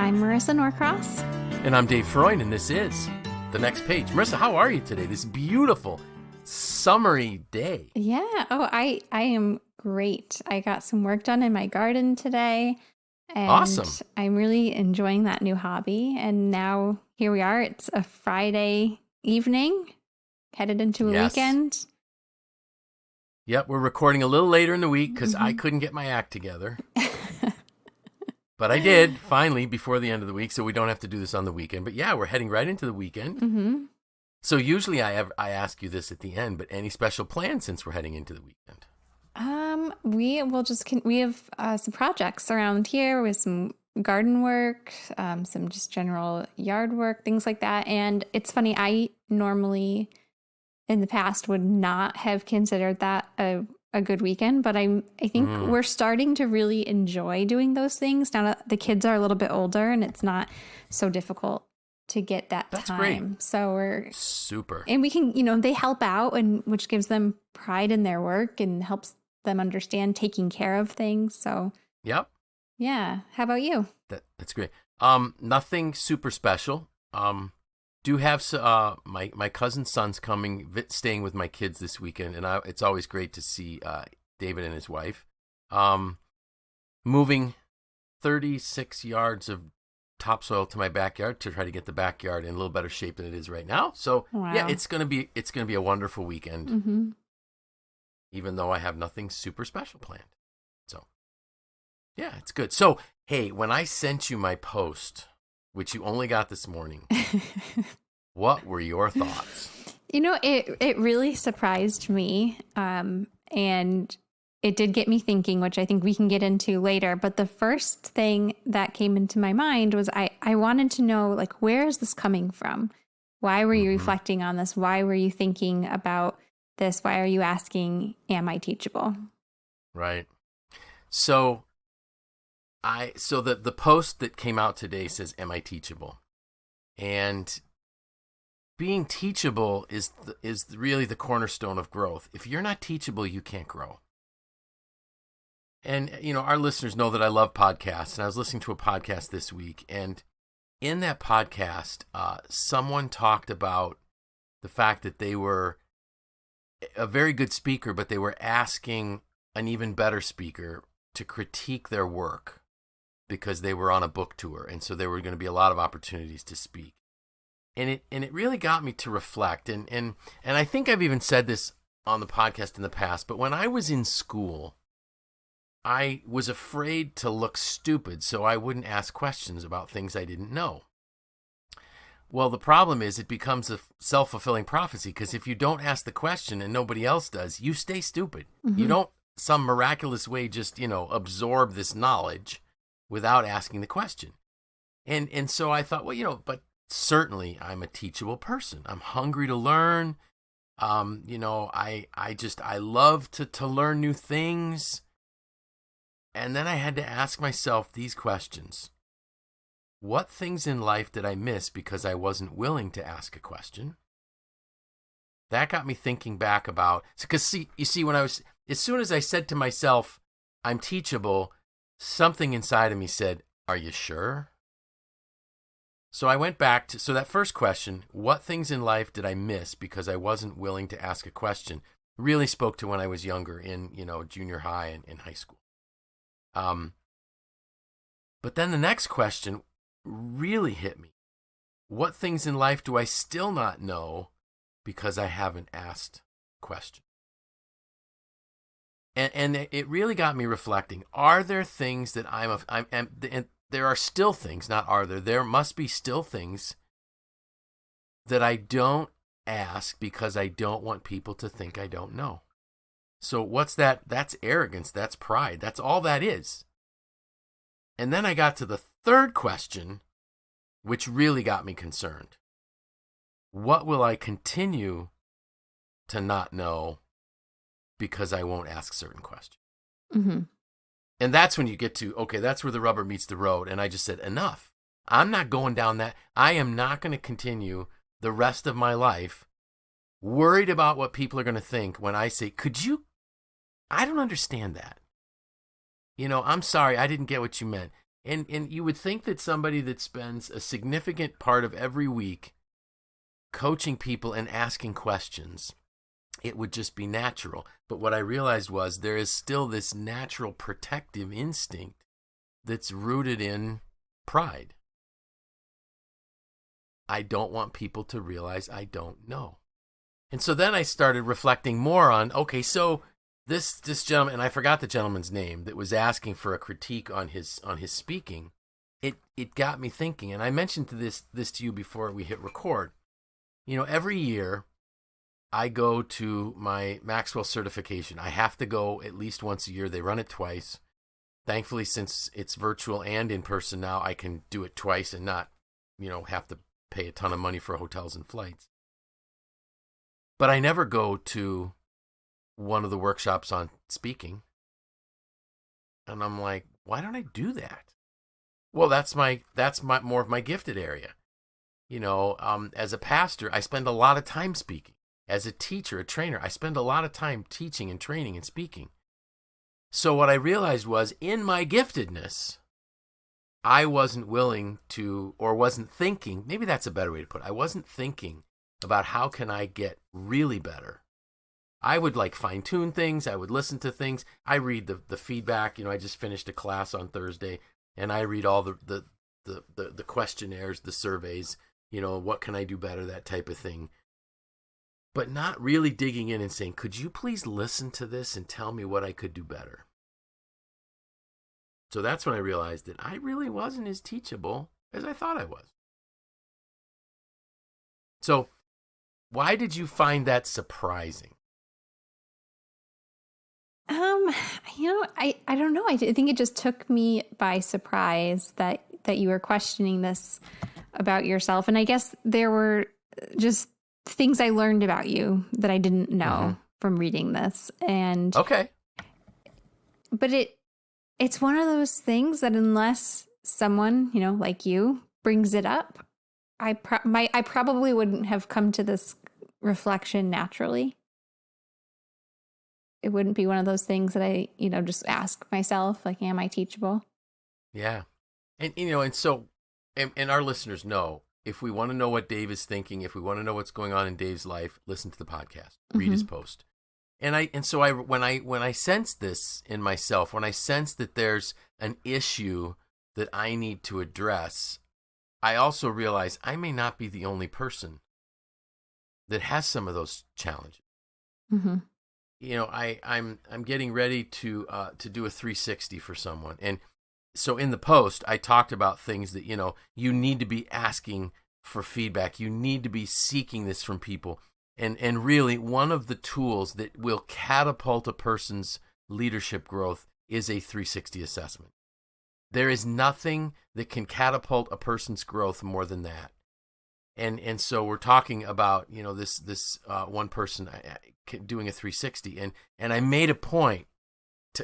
I'm Marisa Norcross. And I'm Dave Freund, and this is The Next Page. Marisa, how are you today? This beautiful, summery day. Yeah. Oh, I am great. I got some work done in my garden today. And Awesome. I'm really enjoying that new hobby. And now here we are. It's a Friday evening, headed into a weekend. Yep, we're recording a little later in the week because I couldn't get my act together. But I did, finally, before the end of the week, so we don't have to do this on the weekend. But yeah, we're heading right into the weekend. Mm-hmm. So usually I ask you this at the end, but any special plans since we're heading into the weekend? We have some projects around here with some garden work, some just general yard work, things like that. And it's funny, I normally in the past would not have considered that a good weekend, but I think we're starting to really enjoy doing those things now that the kids are a little bit older and it's not so difficult to get that That's time. Great. So we're super. And we can, they help out, and which gives them pride in their work and helps them understand taking care of things. So Yep. Yeah. How about you? That's great. Nothing super special. Do have my cousin's son's coming, staying with my kids this weekend, and it's always great to see David and his wife. Moving 36 yards of topsoil to my backyard to try to get the backyard in a little better shape than it is right now. So yeah, it's gonna be a wonderful weekend, even though I have nothing super special planned. So yeah, it's good. So hey, when I sent you my post, which you only got this morning, what were your thoughts? It really surprised me. And it did get me thinking, which I think we can get into later. But the first thing that came into my mind was I wanted to know, like, where is this coming from? Why were you reflecting on this? Why were you thinking about this? Why are you asking, am I teachable? Right. So the post that came out today says, am I teachable? And being teachable is really the cornerstone of growth. If you're not teachable, you can't grow. And, our listeners know that I love podcasts, and I was listening to a podcast this week, and in that podcast, someone talked about the fact that they were a very good speaker, but they were asking an even better speaker to critique their work because they were on a book tour, and so there were going to be a lot of opportunities to speak. And it really got me to reflect, and I think I've even said this on the podcast in the past, but when I was in school, I was afraid to look stupid, so I wouldn't ask questions about things I didn't know. Well, the problem is it becomes a self-fulfilling prophecy, because if you don't ask the question and nobody else does, you stay stupid. You don't some miraculous way just, absorb this knowledge without asking the question. And so I thought, well, but certainly I'm a teachable person. I'm hungry to learn. I love to learn new things. And then I had to ask myself these questions. What things in life did I miss because I wasn't willing to ask a question? That got me thinking back about, because as soon as I said to myself, I'm teachable, something inside of me said, are you sure? So I went back to that first question, what things in life did I miss because I wasn't willing to ask a question, really spoke to when I was younger in, junior high and in high school. But then the next question really hit me. What things in life do I still not know because I haven't asked a question? And it really got me reflecting. Are there things that and there are still things, not are there, there must be still things that I don't ask because I don't want people to think I don't know. So what's that? That's arrogance. That's pride. That's all that is. And then I got to the third question, which really got me concerned. What will I continue to not know because I won't ask certain questions? And that's when you get to, okay, that's where the rubber meets the road. And I just said, enough. I'm not going down that. I am not going to continue the rest of my life worried about what people are going to think when I say, I don't understand that. I'm sorry, I didn't get what you meant. And you would think that somebody that spends a significant part of every week coaching people and asking questions, it would just be natural. But what I realized was there is still this natural protective instinct that's rooted in pride. I don't want people to realize I don't know. And so then I started reflecting more on, okay, so this gentleman, and I forgot the gentleman's name, that was asking for a critique on his speaking. It got me thinking, and I mentioned this to you before we hit record. Every year I go to my Maxwell certification. I have to go at least once a year. They run it twice. Thankfully, since it's virtual and in person now, I can do it twice and not, have to pay a ton of money for hotels and flights. But I never go to one of the workshops on speaking. And I'm like, why don't I do that? Well, that's more of my gifted area. As a pastor, I spend a lot of time speaking. As a teacher, a trainer, I spend a lot of time teaching and training and speaking. So what I realized was, in my giftedness, I wasn't willing to, or wasn't thinking, maybe that's a better way to put it. I wasn't thinking about how can I get really better. I would fine tune things. I would listen to things. I read the feedback. I just finished a class on Thursday, and I read all the questionnaires, the surveys. What can I do better? That type of thing. But not really digging in and saying, could you please listen to this and tell me what I could do better? So that's when I realized that I really wasn't as teachable as I thought I was. So why did you find that surprising? I don't know. I think it just took me by surprise that you were questioning this about yourself. And I guess there were just things I learned about you that I didn't know from reading this. And okay. But it's one of those things that unless someone, like you brings it up, I probably wouldn't have come to this reflection naturally. It wouldn't be one of those things that I, just ask myself, am I teachable? Yeah. And, and our listeners know, if we want to know what Dave is thinking, if we want to know what's going on in Dave's life, listen to the podcast, read his post. And so when I sense this in myself, when I sense that there's an issue that I need to address, I also realize I may not be the only person that has some of those challenges. Mm-hmm. I'm getting ready to do a 360 for someone. And so in the post, I talked about things that, you need to be asking for feedback. You need to be seeking this from people. And really, one of the tools that will catapult a person's leadership growth is a 360 assessment. There is nothing that can catapult a person's growth more than that. And so we're talking about, this one person doing a 360. And I made a point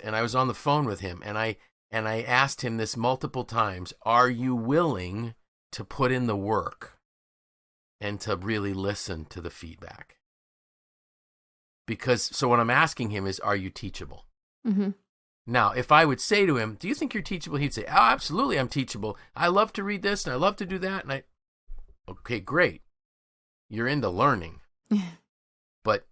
and I was on the phone with him, and I asked him this multiple times: are you willing to put in the work and to really listen to the feedback? So what I'm asking him is, are you teachable? Mm-hmm. Now, if I would say to him, do you think you're teachable? He'd say, oh, absolutely, I'm teachable. I love to read this and I love to do that. And okay, great. You're into learning. But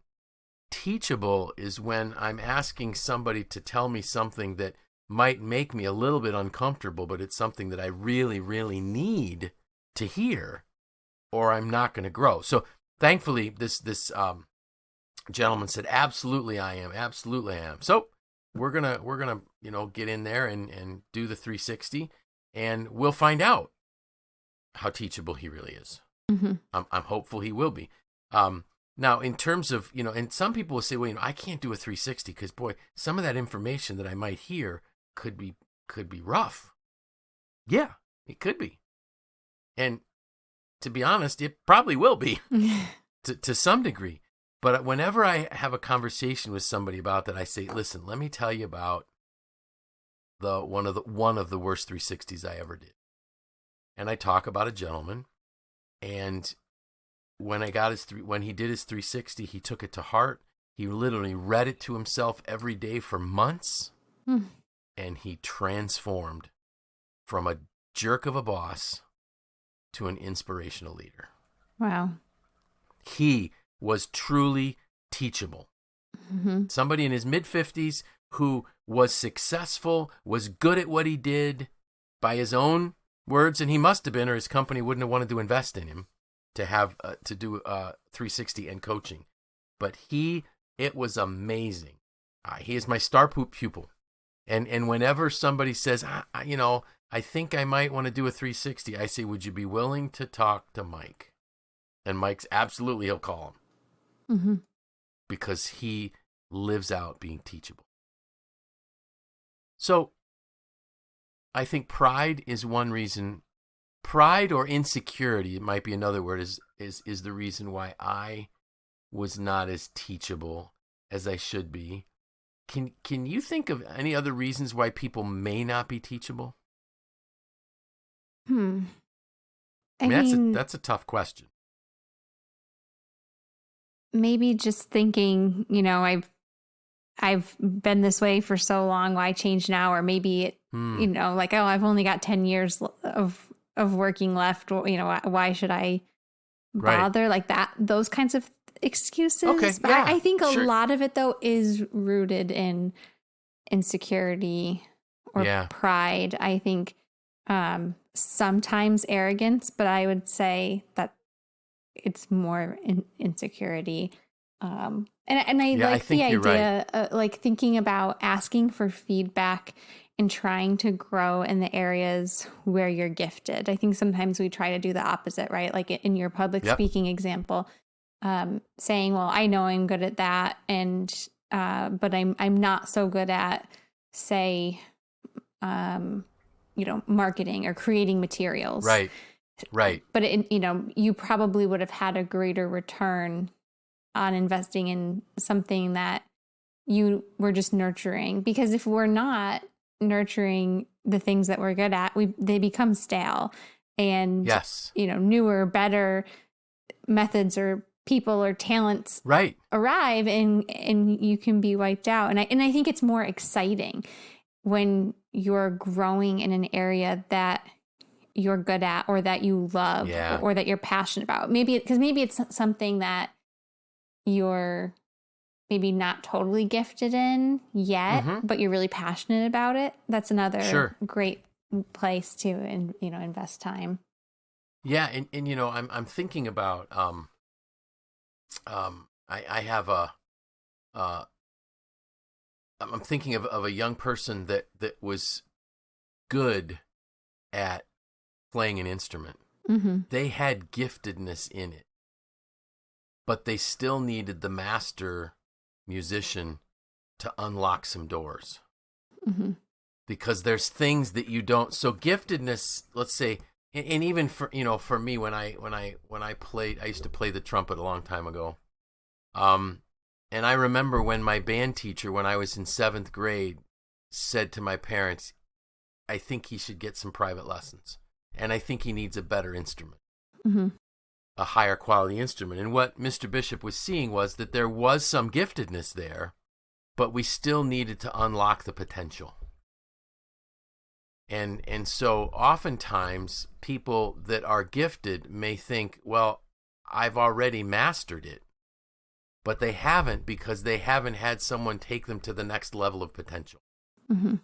teachable is when I'm asking somebody to tell me something that might make me a little bit uncomfortable, but it's something that I really, really need to hear, or I'm not going to grow. So thankfully, this gentleman said, absolutely I am. Absolutely I am. So we're gonna get in there and do the 360, and we'll find out how teachable he really is. Mm-hmm. I'm hopeful he will be. Now, in terms of, and some people will say, well, I can't do a 360 because, boy, some of that information that I might hear could be rough. Yeah, it could be. And to be honest, it probably will be to some degree. But whenever I have a conversation with somebody about that, I say, listen, let me tell you about one of the worst 360s I ever did. And I talk about a gentleman, and when he did his 360, he took it to heart. He literally read it to himself every day for months, and he transformed from a jerk of a boss to an inspirational leader. Wow. He was truly teachable. Mm-hmm. Somebody in his mid-50s who was successful, was good at what he did by his own words, and he must have been, or his company wouldn't have wanted to invest in him to have to do 360 and coaching. But it was amazing. He is my star pupil. And whenever somebody says, I think I might want to do a 360, I say, would you be willing to talk to Mike? And Mike's absolutely, he'll call him. Mm-hmm. Because he lives out being teachable. So I think pride is one reason. Pride or insecurity, it might be another word, is the reason why I was not as teachable as I should be. Can you think of any other reasons why people may not be teachable? I mean, that's a tough question. Maybe just thinking, I've been this way for so long, why change now? Or maybe I've only got 10 years of working left. Why should I bother? Right. Like that, those kinds of excuses. Okay, But yeah, I think a sure. lot of it though is rooted in insecurity or pride. I think sometimes arrogance, but I would say that it's more insecurity. And I like the idea, like thinking about asking for feedback and trying to grow in the areas where you're gifted. I think sometimes we try to do the opposite, right? Like in your public speaking example, saying, well, I know I'm good at that. And, but I'm not so good at, say, marketing or creating materials. Right. But you probably would have had a greater return on investing in something that you were just nurturing. Because if we're not nurturing the things that we're good at, they become stale. And newer, better methods or people or talents arrive, and you can be wiped out. And I think it's more exciting when you're growing in an area that you're good at or that you love or that you're passionate about. Maybe it's something that you're maybe not totally gifted in yet, but you're really passionate about it. That's another great place to invest time. Yeah, and I'm thinking about I have I'm thinking of a young person that was good at playing an instrument. Mm-hmm. They had giftedness in it, but they still needed the master musician to unlock some doors. Mm-hmm. Because there's things that you don't. So giftedness, let's say, and even for me, when I played, I used to play the trumpet a long time ago. And I remember when my band teacher, when I was in 7th grade, said to my parents, I think he should get some private lessons. And I think he needs a better instrument, a higher quality instrument. And what Mr. Bishop was seeing was that there was some giftedness there, but we still needed to unlock the potential. And so oftentimes people that are gifted may think, well, I've already mastered it, but they haven't, because they haven't had someone take them to the next level of potential. Mm-hmm.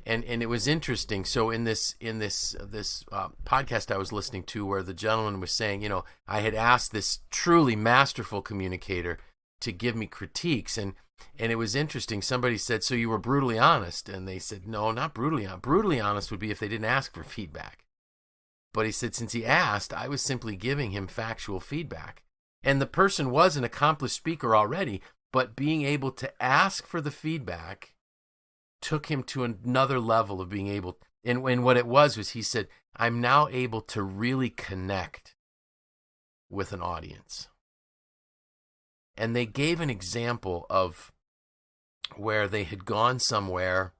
And it was interesting. So in this podcast I was listening to, where the gentleman was saying, I had asked this truly masterful communicator to give me critiques, and it was interesting. Somebody said, so you were brutally honest? And they said, no, not brutally honest. Brutally honest would be if they didn't ask for feedback. But he said, since he asked, I was simply giving him factual feedback. And the person was an accomplished speaker already, but being able to ask for the feedback took him to another level of being able. And what it was he said, I'm now able to really connect with an audience. And they gave an example of where they had gone somewhere,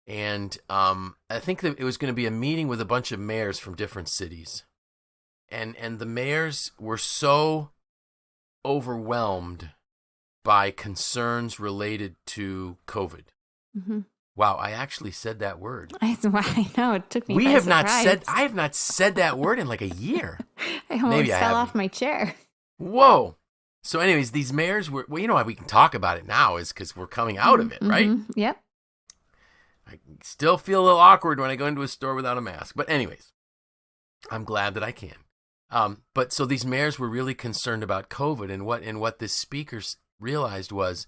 and I think that it was going to be a meeting with a bunch of mayors from different cities. And the mayors were so overwhelmed by concerns related to COVID. Mm-hmm. Wow, I actually said that word. I know, it took me by surprise. I have not said that word in like a year. I almost fell off my chair. Whoa. So anyways, these mares were, well, you know why we can talk about it now is because we're coming out of it, right? Yep. I still feel a little awkward when I go into a store without a mask. But anyways, I'm glad that I can. But so these mayors were really concerned about COVID, and what this speaker realized was,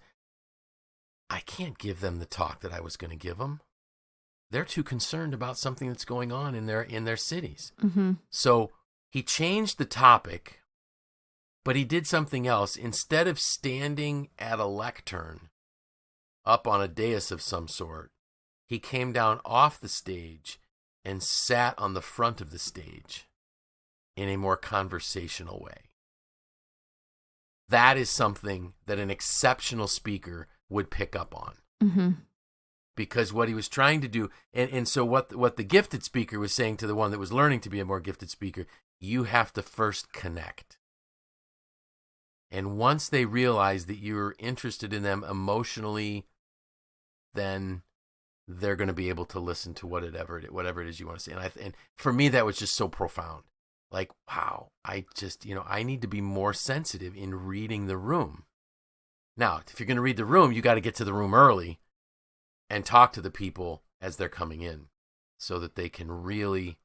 I can't give them the talk that I was going to give them. They're too concerned about something that's going on in their cities. So he changed the topic, but he did something else. Instead of standing at a lectern up on a dais of some sort, he came down off the stage and sat on the front of the stage in a more conversational way. That is something that an exceptional speaker would pick up on. Because what he was trying to do, and so what the gifted speaker was saying to the one that was learning to be a more gifted speaker, you have to first connect. And once they realize that you're interested in them emotionally, then they're going to be able to listen to whatever it is you want to say. And for me, that was just so profound. Like, wow, I just, I need to be more sensitive in reading the room. Now, if you're going to read the room, you got to get to the room early and talk to the people as they're coming in so that they can really,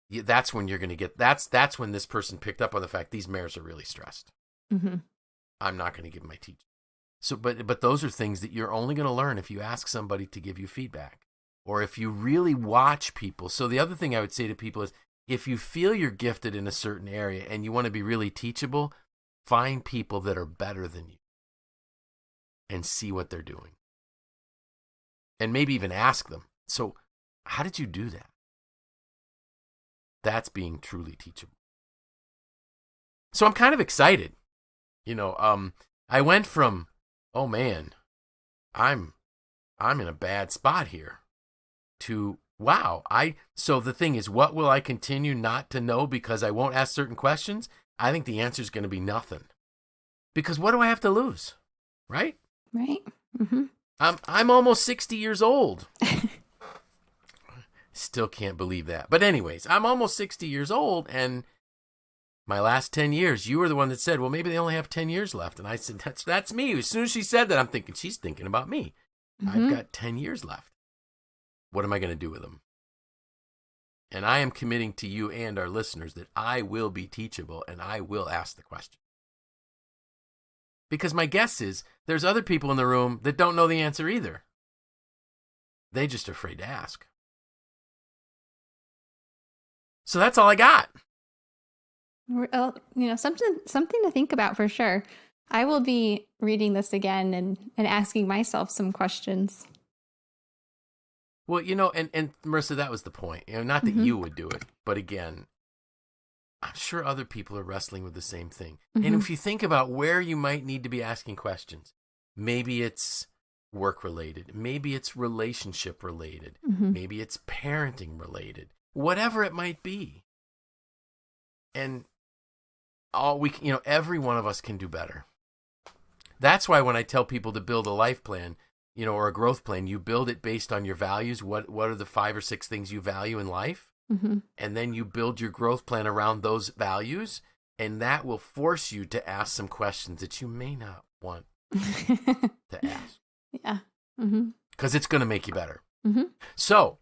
that's when you're going to get, that's when this person picked up on the fact these mayors are really stressed. I'm not going to give my teaching. So, but those are things that you're only going to learn if you ask somebody to give you feedback or if you really watch people. So the other thing I would say to people is, if you feel you're gifted in a certain area and you want to be really teachable, find people that are better than you and see what they're doing. And maybe even ask them, so how did you do that? That's being truly teachable. So I'm kind of excited. I went from, oh man, I'm in a bad spot here, to, wow, so the thing is, what will I continue not to know because I won't ask certain questions? I think the answer is going to be nothing. Because what do I have to lose? Right? Right. I'm almost 60 years old. Still can't believe that. But anyways, I'm almost 60 years old, and my last 10 years, you were the one that said, well, maybe they only have 10 years left. And I said, that's me. As soon as she said that, I'm thinking, she's thinking about me. I've got 10 years left. What am I going to do with them? And I am committing to you and our listeners that I will be teachable and I will ask the question. Because my guess is there's other people in the room that don't know the answer either. They just are afraid to ask. So that's all I got. Well, something to think about for sure. I will be reading this again and asking myself some questions. Well, and Marissa, that was the point. Not that you would do it, but again, I'm sure other people are wrestling with the same thing. And if you think about where you might need to be asking questions, maybe it's work related, maybe it's relationship related, maybe it's parenting related, whatever it might be. And every one of us can do better. That's why when I tell people to build a life plan, or a growth plan, you build it based on your values. What are the 5 or 6 things you value in life? And then you build your growth plan around those values, and that will force you to ask some questions that you may not want to ask. Yeah. Because it's going to make you better. So,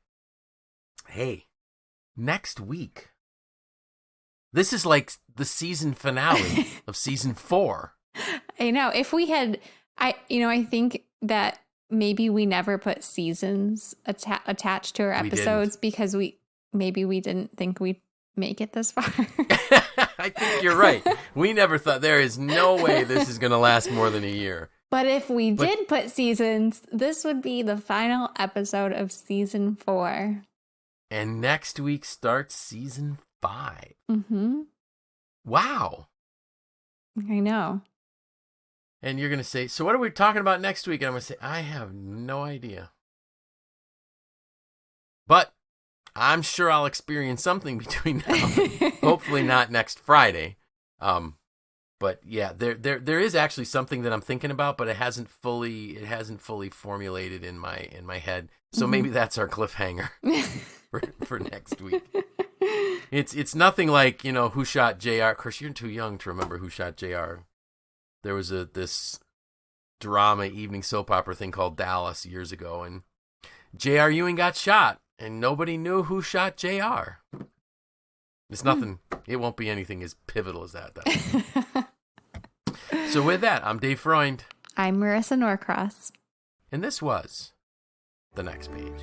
hey, next week, this is like the season finale of season 4. I know. If we had, I think that maybe we never put seasons attached to our episodes because we didn't think we'd make it this far. I think you're right. We never thought there is no way this is going to last more than a year. But if we did put seasons, this would be the final episode of season 4. And next week starts season 5. Wow. I know. And you're going to say, so what are we talking about next week? And I'm going to say, I have no idea. But I'm sure I'll experience something between now. Hopefully not next Friday. But yeah, there is actually something that I'm thinking about, but it hasn't fully formulated in my head. So maybe that's our cliffhanger for next week. It's nothing like, who shot JR. Of course, you're too young to remember who shot JR. There was this drama evening soap opera thing called Dallas years ago, and J.R. Ewing got shot, and nobody knew who shot J.R. It's nothing. It won't be anything as pivotal as that. So with that, I'm Dave Freund. I'm Marissa Norcross. And this was The Next Page.